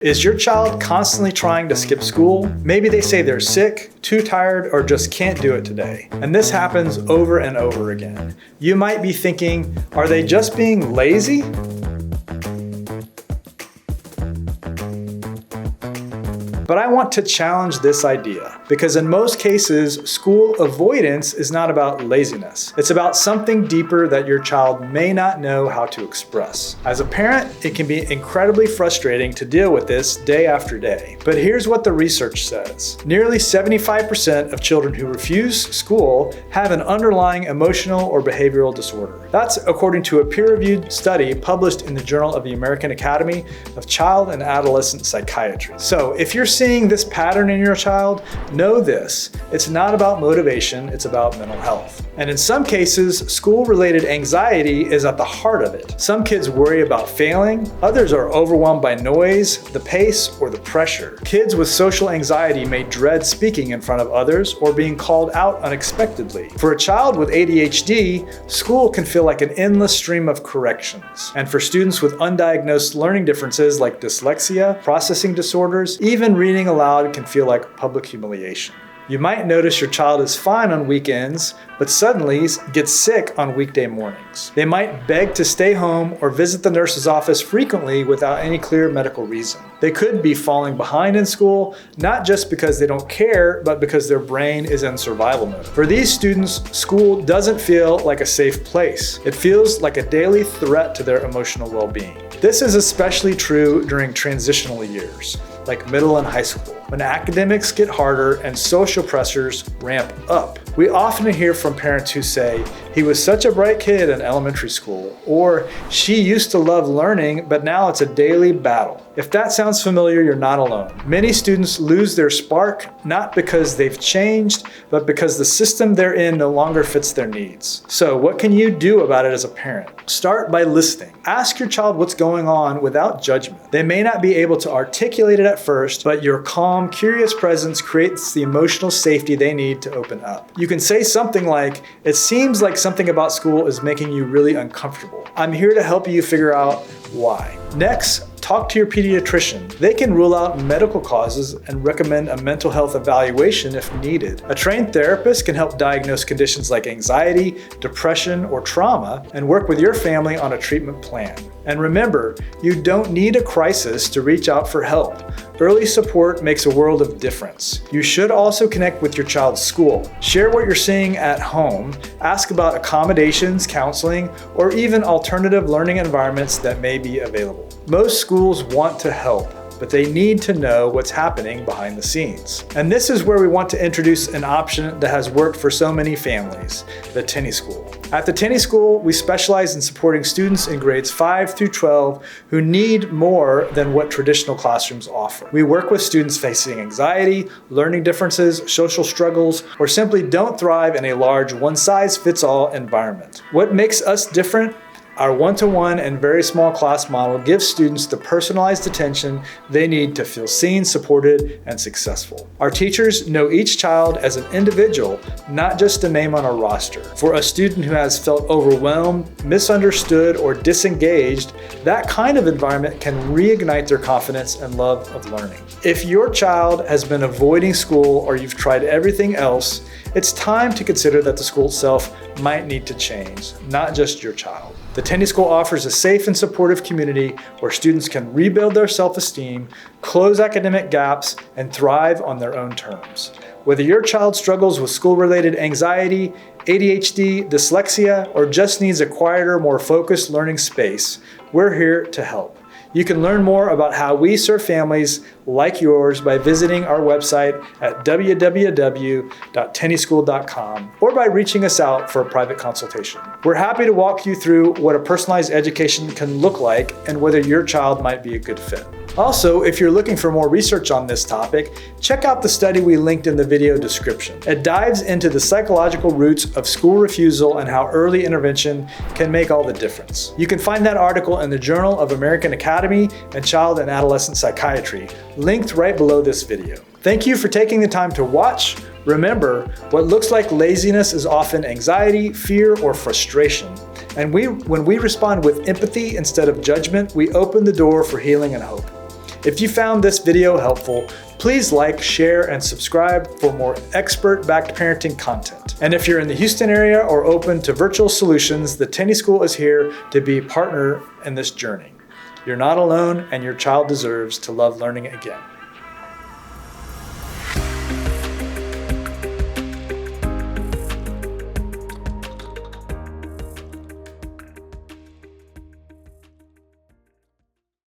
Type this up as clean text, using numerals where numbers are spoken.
Is your child constantly trying to skip school? Maybe they say they're sick, too tired, or just can't do it today. And this happens over and over again. You might be thinking, are they just being lazy? But I want to challenge this idea, because in most cases, school avoidance is not about laziness. It's about something deeper that your child may not know how to express. As a parent, it can be incredibly frustrating to deal with this day after day. But here's what the research says. Nearly 75% of children who refuse school have an underlying emotional or behavioral disorder. That's according to a peer-reviewed study published in the Journal of the American Academy of Child and Adolescent Psychiatry. So if you're seeing this pattern in your child, know this: it's not about motivation, it's about mental health. And in some cases, school-related anxiety is at the heart of it. Some kids worry about failing, others are overwhelmed by noise, the pace, or the pressure. Kids with social anxiety may dread speaking in front of others or being called out unexpectedly. For a child with ADHD, school can feel like an endless stream of corrections. And for students with undiagnosed learning differences like dyslexia, processing disorders, even reading aloud can feel like public humiliation. You might notice your child is fine on weekends, but suddenly gets sick on weekday mornings. They might beg to stay home or visit the nurse's office frequently without any clear medical reason. They could be falling behind in school, not just because they don't care, but because their brain is in survival mode. For these students, school doesn't feel like a safe place. It feels like a daily threat to their emotional well-being. This is especially true during transitional years, like middle and high school, when academics get harder and social pressures ramp up. We often hear from parents who say, "He was such a bright kid in elementary school," or "She used to love learning, but now it's a daily battle." If that sounds familiar, you're not alone. Many students lose their spark, not because they've changed, but because the system they're in no longer fits their needs. So what can you do about it as a parent? Start by listening. Ask your child what's going on without judgment. They may not be able to articulate it at first, but your calm, curious presence creates the emotional safety they need to open up. You can say something like, "It seems like something about school is making you really uncomfortable. I'm here to help you figure out why." Next, talk to your pediatrician. They can rule out medical causes and recommend a mental health evaluation if needed. A trained therapist can help diagnose conditions like anxiety, depression, or trauma and work with your family on a treatment plan. And remember, you don't need a crisis to reach out for help. Early support makes a world of difference. You should also connect with your child's school. Share what you're seeing at home, ask about accommodations, counseling, or even alternative learning environments that may be available. Most schools want to help, but they need to know what's happening behind the scenes. And this is where we want to introduce an option that has worked for so many families, the Tenney School. At the Tenney School, we specialize in supporting students in grades 5 through 12 who need more than what traditional classrooms offer. We work with students facing anxiety, learning differences, social struggles, or simply don't thrive in a large one-size-fits-all environment. What makes us different? Our one-to-one and very small class model gives students the personalized attention they need to feel seen, supported, and successful. Our teachers know each child as an individual, not just a name on a roster. For a student who has felt overwhelmed, misunderstood, or disengaged, that kind of environment can reignite their confidence and love of learning. If your child has been avoiding school or you've tried everything else, it's time to consider that the school itself might need to change, not just your child. The Tenney School offers a safe and supportive community where students can rebuild their self-esteem, close academic gaps, and thrive on their own terms. Whether your child struggles with school-related anxiety, ADHD, dyslexia, or just needs a quieter, more focused learning space, we're here to help. You can learn more about how we serve families like yours by visiting our website at www.tenneyschool.com or by reaching us out for a private consultation. We're happy to walk you through what a personalized education can look like and whether your child might be a good fit. Also, if you're looking for more research on this topic, check out the study we linked in the video description. It dives into the psychological roots of school refusal and how early intervention can make all the difference. You can find that article in the Journal of American Academy and Child and Adolescent Psychiatry, linked right below this video. Thank you for taking the time to watch. Remember, what looks like laziness is often anxiety, fear, or frustration. And when we respond with empathy instead of judgment, we open the door for healing and hope. If you found this video helpful, please like, share, and subscribe for more expert-backed parenting content. And if you're in the Houston area or open to virtual solutions, the Tenney School is here to be a partner in this journey. You're not alone, and your child deserves to love learning again.